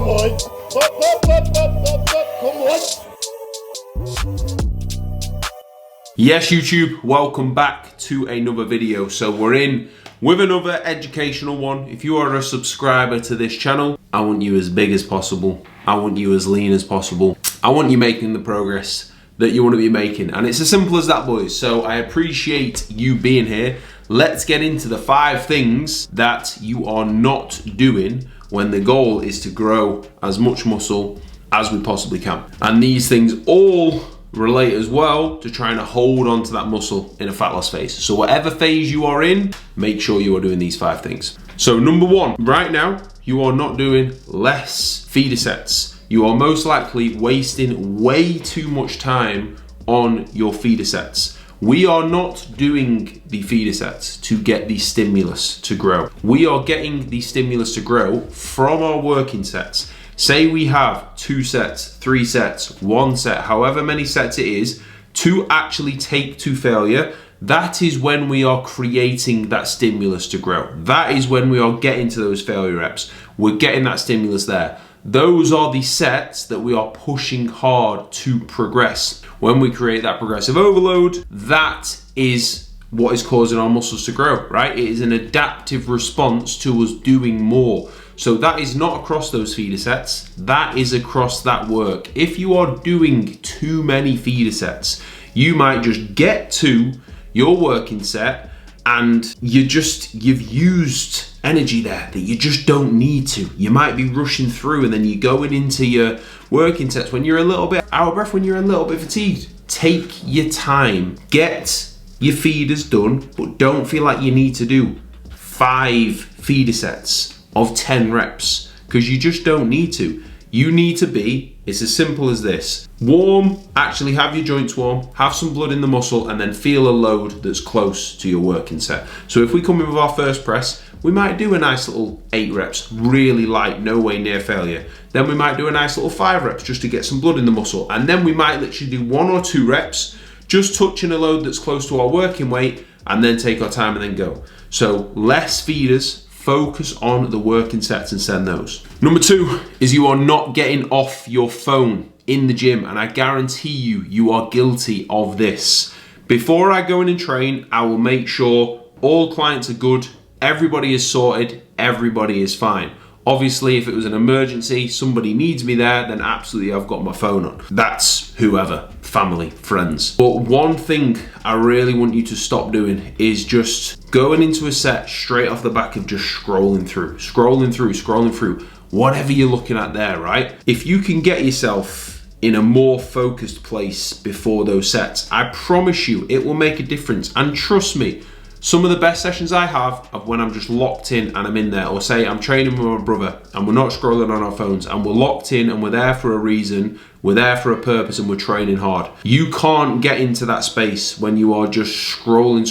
Come on. Come on. Yes, YouTube, welcome back to another video. So we're in with another educational one. If you are a subscriber to this channel, I want you as big as possible. I want you as lean as possible. I want you making the progress that you want to be making. And it's as simple as that, boys. So I appreciate you being here. Let's get into the 5 things that you are not doing when the goal is to grow as much muscle as we possibly can. And these things all relate as well to trying to hold on to that muscle in a fat loss phase. So whatever phase you are in, make sure you are doing these 5 things. So number 1, right now, you are not doing less feeder sets. You are most likely wasting way too much time on your feeder sets. We are not doing the feeder sets to get the stimulus to grow. We are getting the stimulus to grow from our working sets. Say we have 2 sets, 3 sets, 1 set, however many sets it is, to actually take to failure. That is when we are creating that stimulus to grow. That is when we are getting to those failure reps. We're getting that stimulus there. Those are the sets that we are pushing hard to progress. When we create that progressive overload, that is what is causing our muscles to grow, right? It is an adaptive response to us doing more. So that is not across those feeder sets, that is across that work. If you are doing too many feeder sets, you might just get to your working set and you've used energy there that you just don't need to. You might be rushing through and then you're going into your working sets when you're a little bit out of breath, when you're a little bit fatigued. Take your time, get your feeders done, but don't feel like you need to do 5 feeder sets of 10 reps, because you just don't need to. You need to be, it's as simple as this. Warm, actually have your joints warm, have some blood in the muscle, and then feel a load that's close to your working set. So if we come in with our first press, we might do a nice little 8 reps, really light, no way near failure. Then we might do a nice little 5 reps just to get some blood in the muscle. And then we might literally do 1 or 2 reps, just touching a load that's close to our working weight, and then take our time and then go. So less feeders, focus on the working sets and send those. Number 2 is you are not getting off your phone in the gym, and I guarantee you are guilty of this. Before I go in and train, I will make sure all clients are good, everybody is sorted, everybody is fine. Obviously, if it was an emergency, somebody needs me there, then absolutely I've got my phone on. That's whoever, family, friends. But one thing I really want you to stop doing is just going into a set straight off the back of just scrolling through, whatever you're looking at there, right? If you can get yourself in a more focused place before those sets, I promise you it will make a difference. And trust me, some of the best sessions I have are when I'm just locked in and I'm in there, or say I'm training with my brother and we're not scrolling on our phones and we're locked in and we're there for a reason, we're there for a purpose and we're training hard. You can't get into that space when you are just scrolling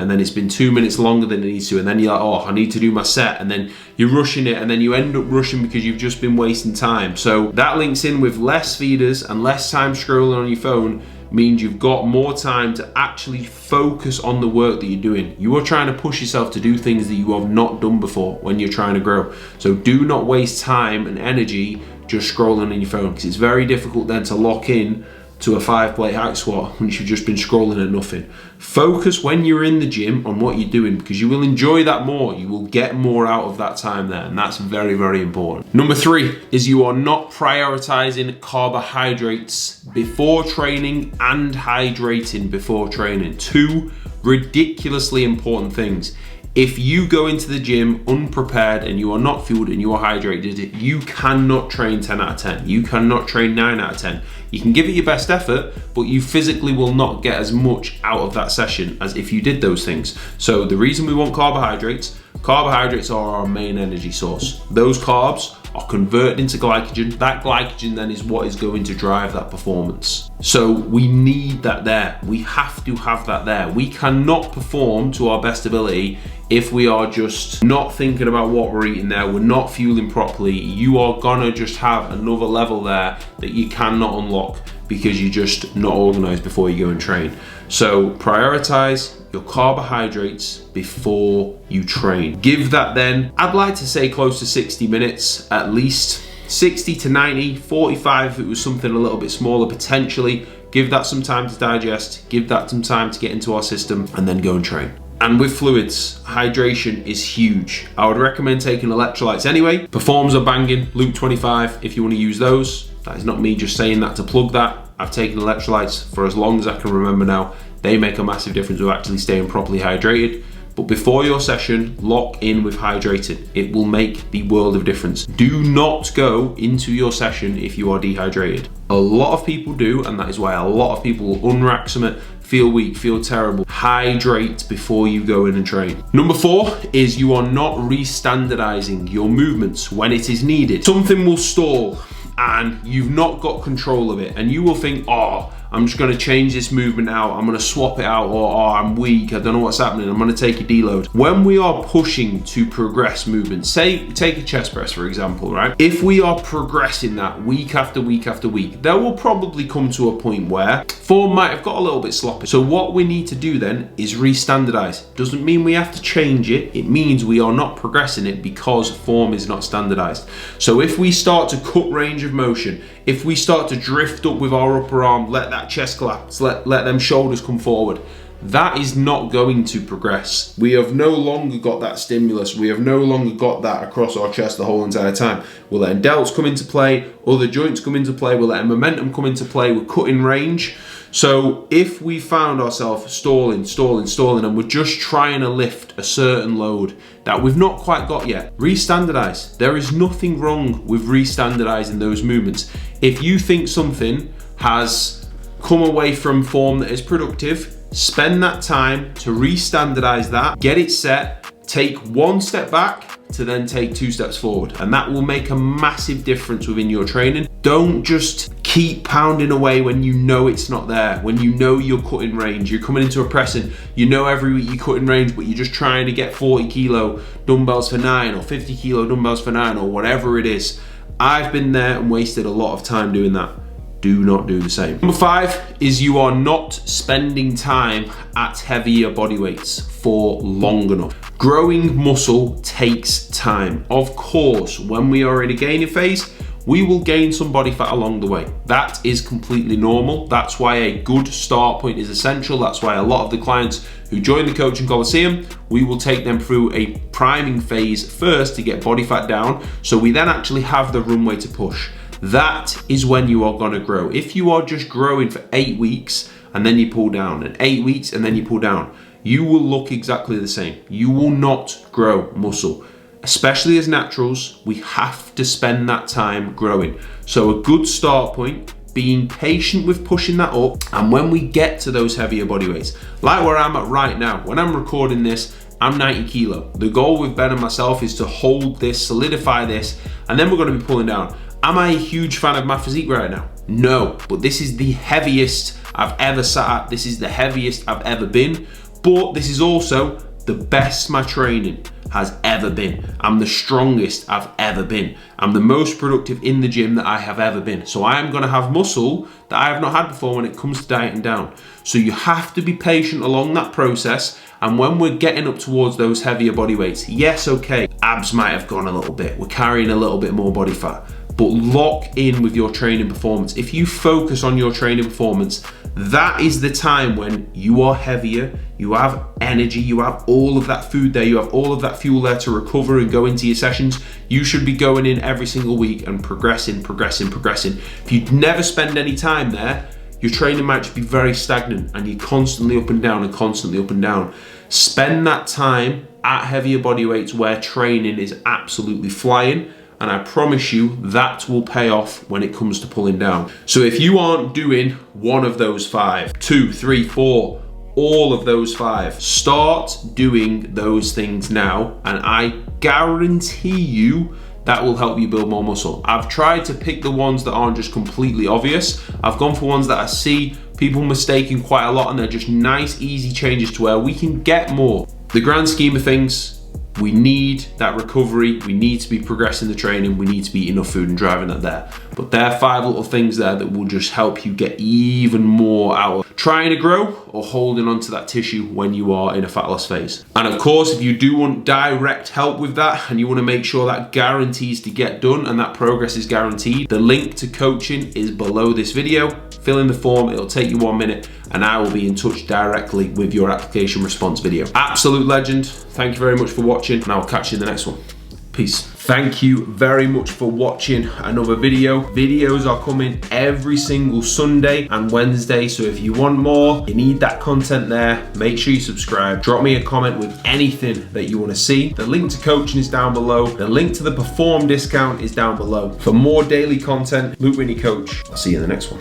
and then it's been 2 minutes longer than it needs to, and then you're like, oh, I need to do my set, and then you're rushing it and then you end up rushing because you've just been wasting time. So that links in with less feeders and less time scrolling on your phone means you've got more time to actually focus on the work that you're doing. You are trying to push yourself to do things that you have not done before when you're trying to grow. So do not waste time and energy just scrolling on your phone, because it's very difficult then to lock in to a 5-plate hack squat once you've just been scrolling at nothing. Focus when you're in the gym on what you're doing, because you will enjoy that more. You will get more out of that time there, and that's very, very important. Number 3 is you are not prioritizing carbohydrates before training and hydrating before training. 2 ridiculously important things. If you go into the gym unprepared and you are not fueled and you are hydrated, you cannot train 10 out of 10. You cannot train 9 out of 10. You can give it your best effort, but you physically will not get as much out of that session as if you did those things. So the reason we want carbohydrates are our main energy source. Those carbs are converted into glycogen. That glycogen then is what is going to drive that performance. So we need that there. We have to have that there. We cannot perform to our best ability if we are just not thinking about what we're eating there, we're not fueling properly. You are gonna just have another level there that you cannot unlock because you're just not organized before you go and train. So prioritize your carbohydrates before you train. Give that then, I'd like to say close to 60 minutes at least. 60 to 90, 45 if it was something a little bit smaller potentially. Give that some time to digest, give that some time to get into our system, and then go and train. And with fluids, hydration is huge. I would recommend taking electrolytes anyway. Performs are banging, Luke25 if you want to use those. That is not me just saying that to plug that. I've taken electrolytes for as long as I can remember now. They make a massive difference with actually staying properly hydrated. But before your session, lock in with hydrating. It will make the world of difference. Do not go into your session if you are dehydrated. A lot of people do, and that is why a lot of people will unrack something, feel weak, feel terrible. Hydrate before you go in and train. Number 4 is you are not restandardizing your movements when it is needed. Something will stall and you've not got control of it, and you will think, oh, I'm just going to change this movement out, I'm going to swap it out, or oh, I'm weak, I don't know what's happening, I'm going to take a deload. When we are pushing to progress movements, say take a chest press for example, right? If we are progressing that week after week after week, there will probably come to a point where form might have got a little bit sloppy. So what we need to do then is restandardize. Doesn't mean we have to change it, it means we are not progressing it because form is not standardized. So if we start to cut range of motion, if we start to drift up with our upper arm, let that chest collapse, let them shoulders come forward, that is not going to progress. We have no longer got that stimulus. We have no longer got that across our chest the whole entire time. We're letting delts come into play, other joints come into play, we're letting momentum come into play, we're cutting range. So if we found ourselves stalling, and we're just trying to lift a certain load that we've not quite got yet, restandardize. There is nothing wrong with restandardizing those movements. If you think something has come away from form that is productive, spend that time to restandardize that, get it set, take one step back to then take 2 steps forward, and that will make a massive difference within your training. Don't just keep pounding away when you know it's not there, when you know you're cutting range, you're coming into a pressing, you know every week you're cutting range, but you're just trying to get 40 kilo dumbbells for 9 or 50 kilo dumbbells for 9 or whatever it is. I've been there and wasted a lot of time doing that. Do not do the same. Number 5 is you are not spending time at heavier body weights for long enough. Growing muscle takes time. Of course, when we are in a gaining phase, we will gain some body fat along the way. That is completely normal. That's why a good start point is essential. That's why a lot of the clients who join the Coaching Coliseum, we will take them through a priming phase first to get body fat down, so we then actually have the runway to push. That is when you are going to grow. If you are just growing for 8 weeks and then you pull down, and 8 weeks and then you pull down, you will look exactly the same. You will not grow muscle. Especially as naturals, we have to spend that time growing. So a good start point, being patient with pushing that up, and when we get to those heavier body weights, like where I'm at right now, when I'm recording this, I'm 90 kilo. The goal with Ben and myself is to hold this, solidify this, and then we're going to be pulling down. Am I a huge fan of my physique right now? No, but this is the heaviest I've ever sat at. This is the heaviest I've ever been, but this is also the best my training has ever been. I'm the strongest I've ever been. I'm the most productive in the gym that I have ever been. So I am gonna have muscle that I have not had before when it comes to dieting down. So you have to be patient along that process. And when we're getting up towards those heavier body weights, yes, okay, abs might have gone a little bit. We're carrying a little bit more body fat. But lock in with your training performance. If you focus on your training performance, that is the time when you are heavier, you have energy, you have all of that food there, you have all of that fuel there to recover and go into your sessions. You should be going in every single week and progressing. If you never spend any time there, your training might just be very stagnant and you're constantly up and down. Spend that time at heavier body weights where training is absolutely flying. And I promise you that will pay off when it comes to pulling down. So if you aren't doing one of those 5, 2, 3, 4, all of those 5, start doing those things now, and I guarantee you that will help you build more muscle. I've tried to pick the ones that aren't just completely obvious. I've gone for ones that I see people mistaking quite a lot, and they're just nice, easy changes to where we can get more. The grand scheme of things, We need that recovery. We need to be progressing the training. We need to be eating enough food and driving that there. But there are 5 little things there that will just help you get even more out of trying to grow or holding onto that tissue when you are in a fat loss phase. And of course, if you do want direct help with that and you want to make sure that guarantees to get done and that progress is guaranteed, the link to coaching is below this video. Fill in the form, it'll take you 1 minute, and I will be in touch directly with your application response video. Absolute legend. Thank you very much for watching, and I'll catch you in the next one. Peace. Thank you very much for watching another video. Videos are coming every single Sunday and Wednesday, so if you want more, you need that content there, make sure you subscribe. Drop me a comment with anything that you want to see. The link to coaching is down below. The link to the Perform discount is down below. For more daily content, Luke Whitney Coach. I'll see you in the next one.